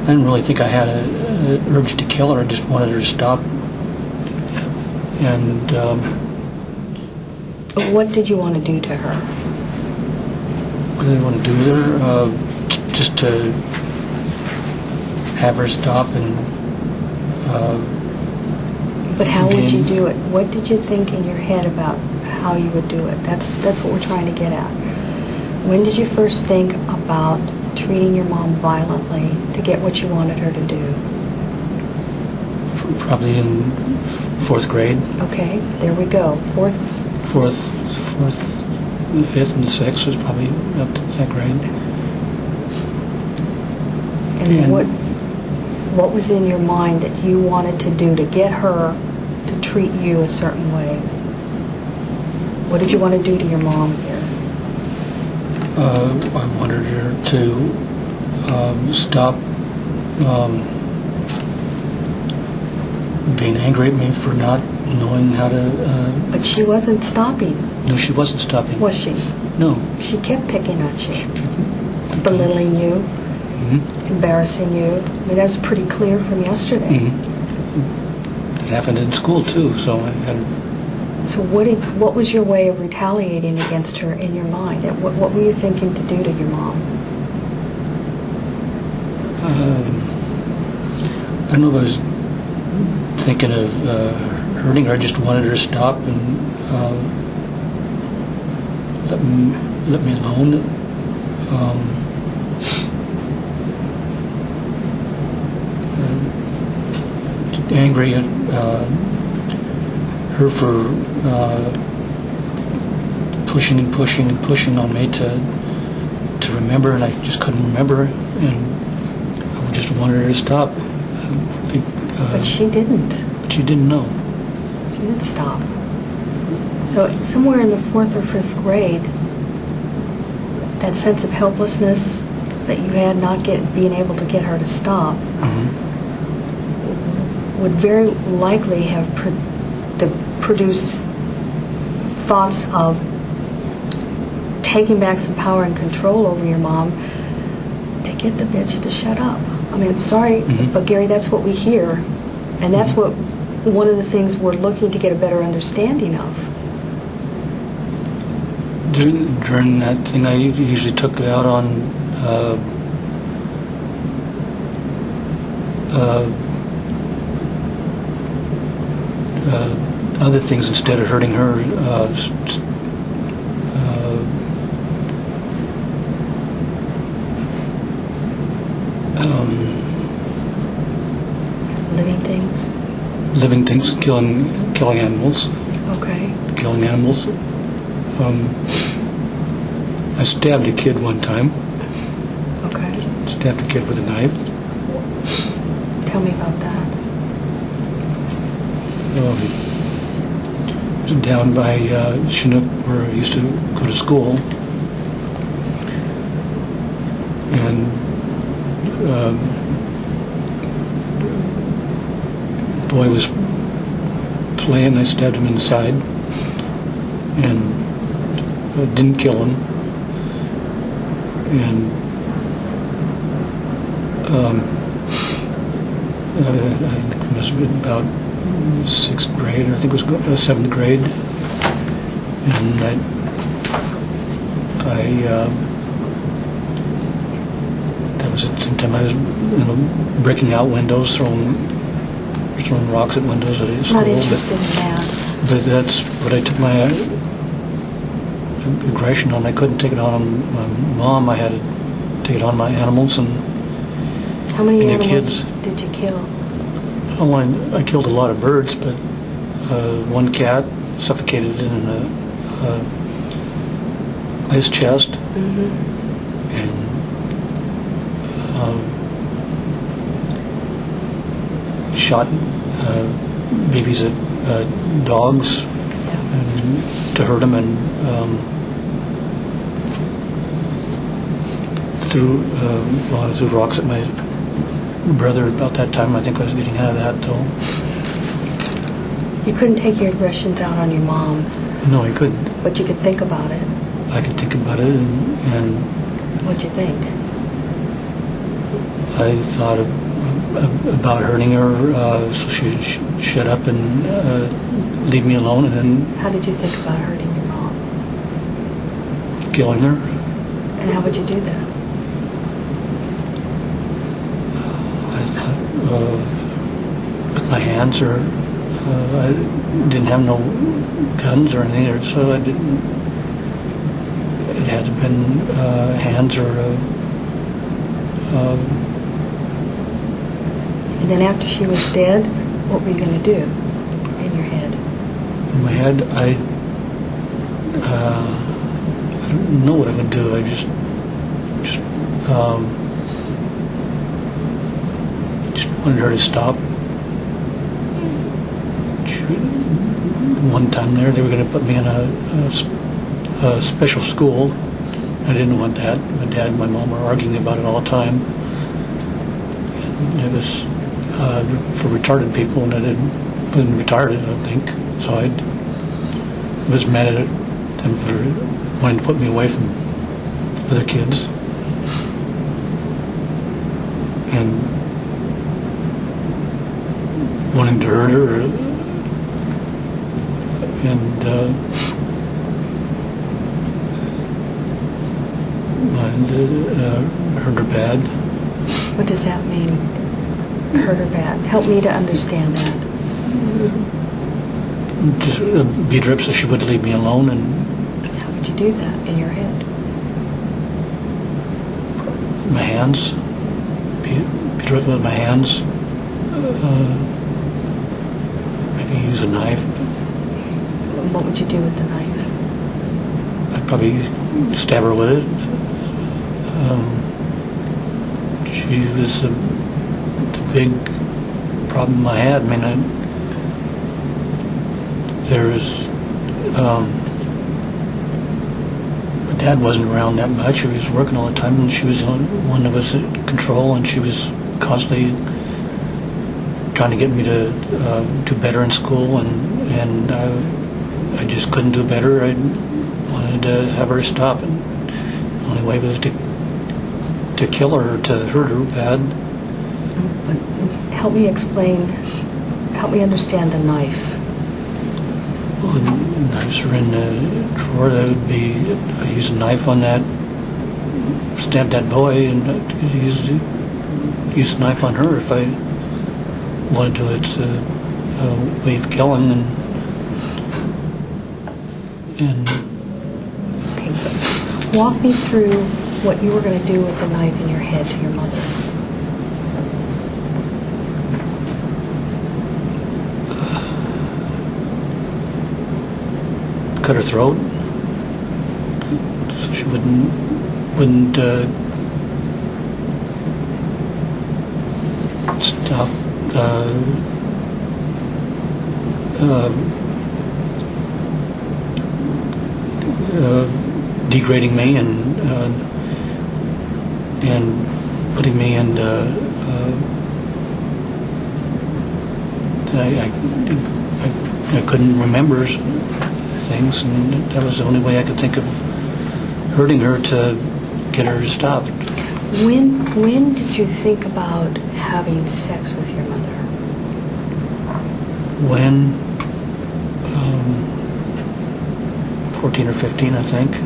I didn't really think I had a urge to kill her. I just wanted her to stop. And What did you want to do to her? what did I want to do with her? Just to have her stop and But how would you Being- do it? What did you think in your head about how you would do it? That's what we're trying to get at. When did you first think about treating your mom violently to get what you wanted her to do? probably in fourth grade, Okay, there we go. Fourth, fifth, and sixth was probably up to that grade. and And- what was in your mind that you wanted to do to get her to treat you a certain way? What did you want to do to your mom here? I wanted her to stop being angry at me for not knowing how to. But she wasn't stopping, No, she wasn't stopping. was she? No. She kept picking at She you, picked- belittling you, Mhm. embarrassing you. I mean, that was pretty clear from yesterday. Mhm. It happened in school too, so I had. So what was your way of retaliating against her in your mind? What were you thinking to do to your mom? I don't know if I was thinking of hurting her. I just wanted her to stop and let me alone. Angry at her for pushing and pushing and pushing on me to remember, and I just couldn't remember, and I just wanted her to stop. But she didn't. But she didn't know. She didn't stop. So somewhere in the fourth or fifth grade, that sense of helplessness that you had not being able to get her to stop would very likely have produced thoughts of taking back some power and control over your mom to get the bitch to shut up. I mean, I'm sorry, but Gary, that's what we hear. And that's what one of the things we're looking to get a better understanding of. During that thing, I usually took it out on other things instead of hurting her. Living things? Living things, killing animals. Okay. Killing animals. I stabbed a kid one time. Okay. Stabbed a kid with a knife. Tell me about that. It was down by Chinook, where I used to go to school. And boy was playing. I stabbed him in the side and didn't kill him. And I think it must have been about sixth grade, or I think it was seventh grade. And that was at the same time I was breaking out windows, throwing rocks at windows at school. Not interested in that. But that's what I took my aggression on. I couldn't take it on my mom. I had to take it on my animals and How many and your animals kids. did you kill? I killed a lot of birds, but one cat suffocated in an ice chest, and shot babies at dogs and to hurt them, and threw rocks at my brother about that time. I think I was getting out of that though. You couldn't take your aggressions out on your mom, No, I couldn't. but you could think about it. I could think about it, and What'd you think? I thought about hurting her, so she'd shut up and leave me alone, and then How did you think about hurting your mom? killing her. And how would you do that? I thought with my hands, or I didn't have no guns or anything, so I didn't. It had to have been hands or. And then after she was dead, what were you going to do in your head? In my head, I don't know what I would do. I just wanted her to stop. One time there, they were going to put me in a special school. I didn't want that. My dad and my mom were arguing about it all the time. And it was for retarded people, and I wasn't retarded, I don't think. So I was mad at them for wanting to put me away from other kids. And wanting to hurt her. And hurt her bad. What does that mean? Hurt her bad. Help me to understand that. Just beat her up so she would leave me alone, and How would you do that in your head? my hands, beat her up with my hands, maybe use a knife. What would you do with the knife? I'd probably stab her with it. She was the big problem I had. I mean, my dad wasn't around that much. He was working all the time, and she was the one that was in control, and she was constantly trying to get me to do better in school, and I just couldn't do better. I wanted to have her stop, and the only way was to kill her, to hurt her bad. But help me understand the knife. Well, the knives are in the drawer. That would be, I used a knife on that, stabbed that boy, and I could use a knife on her if I wanted to. It's a way of killing, and Okay, walk me through what you were going to do with the knife in your head to your mother. cut her throat so she wouldn't stop degrading me and putting me in. I couldn't remember things, and that was the only way I could think of hurting her to get her to stop. When did you think about having sex with your mother? When 14 or 15, I think.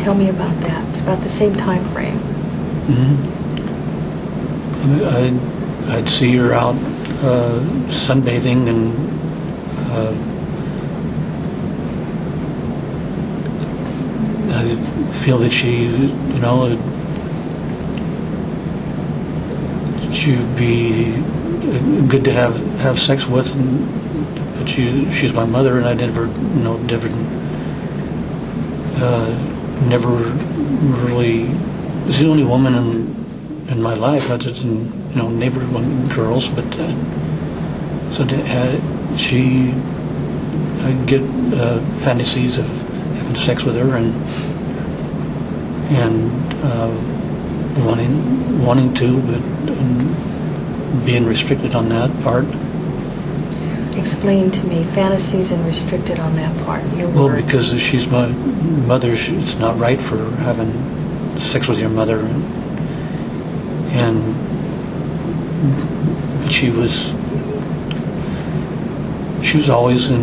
Tell me about that. It's about the same time frame. I'd see her out sunbathing, and I feel that she'd be good to have sex with, but she's my mother, and I never really. She's the only woman in my life, other than neighborhood girls, but so I get fantasies of having sex with her and wanting to, but being restricted on that part. Explain to me fantasies and restricted on that part. Well, because if she's my mother, it's not right for having sex with your mother, and but she was always in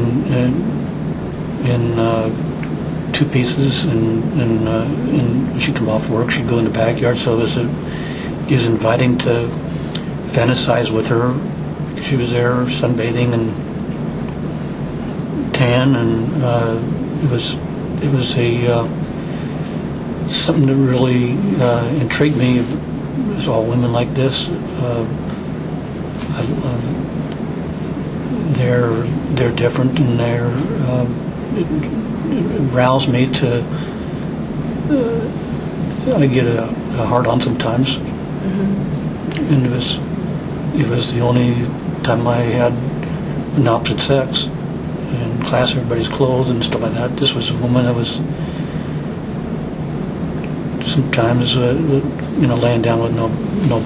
two pieces, and when she'd come off work, she'd go in the backyard. So it was inviting to fantasize with her, because she was there sunbathing and tan, and it was a something that really intrigued me. It's all women like this. They're different, and it roused me to. I get a hard on sometimes, and it was the only time I had an opposite sex. In class, everybody's clothed and stuff like that. This was a woman that was sometimes, laying down with no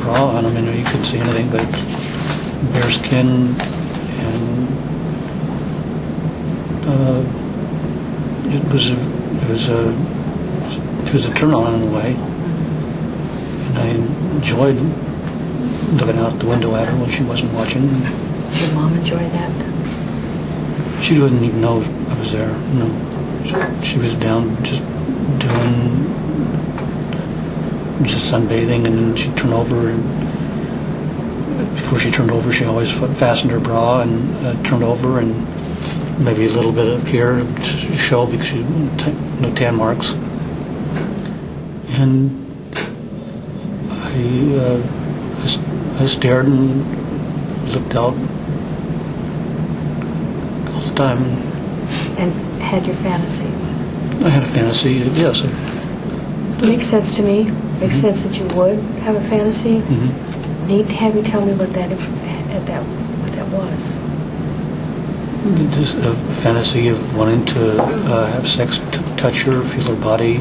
bra on. I mean, you couldn't see anything but bare skin, and it was a turn on in a way, and I enjoyed looking out the window at her when she wasn't watching. Did your mom enjoy that? She didn't even know I was there. No, she was down just sunbathing, and then she'd turn over, and before she turned over, she always fastened her bra and turned over, and maybe a little bit up here to show, because she no tan marks. And I stared and looked out all the time. And had your fantasies? I had a fantasy, yes. Makes sense to me. Makes sense that you would have a fantasy. Need to have you tell me what that was. Just a fantasy of wanting to have sex, touch her, feel her body,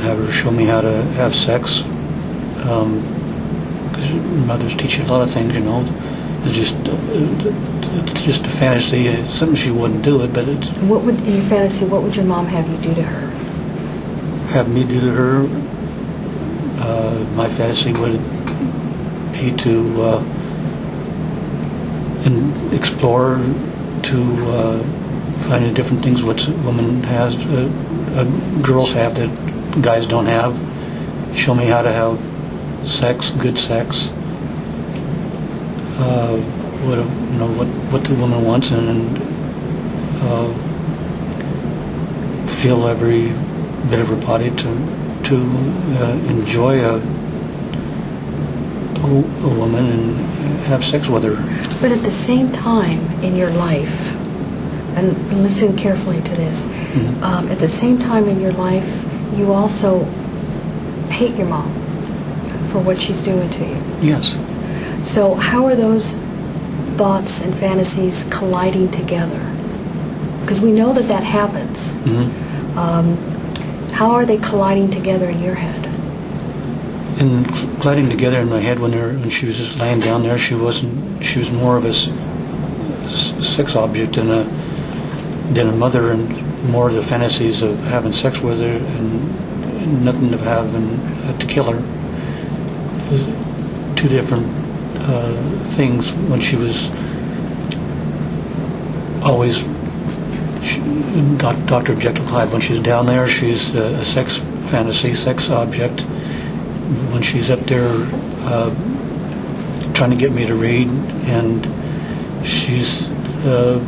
have her show me how to have sex. Because mothers teach you a lot of things, It's just a fantasy. It's something she wouldn't do it, but it's. What would, in your fantasy, what would your mom have you do to her? Have me do to her. My fantasy would be to explore, to find different things what a woman has, girls have that guys don't have. Show me how to have sex, good sex. What the woman wants, and feel every bit of her body to enjoy a woman and have sex with her. But at the same time in your life, and listen carefully to this, at the same time in your life, you also hate your mom for what she's doing to you. Yes. So how are those thoughts and fantasies colliding together? Because we know that happens. How are they colliding together in your head? And colliding together in my head when she was just laying down there, she was more of a sex object than a mother, and more of the fantasies of having sex with her and nothing of having to kill her. It was two different things. When she was always Dr. Jekyll Hyde, when she's down there, she's a sex fantasy, sex object. When she's up there trying to get me to read, and she's the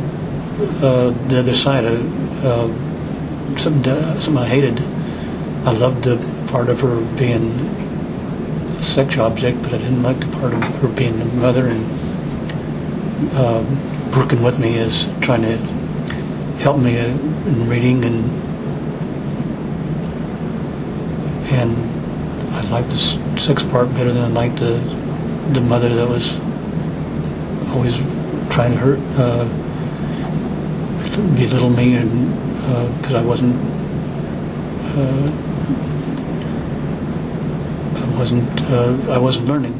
other side of something I hated. I loved the part of her being a sex object, but I didn't like the part of her being a mother and working with me, as trying to help me in reading, and I liked the sex part better than I liked the mother that was always trying to hurt, belittle me, and because I wasn't learning.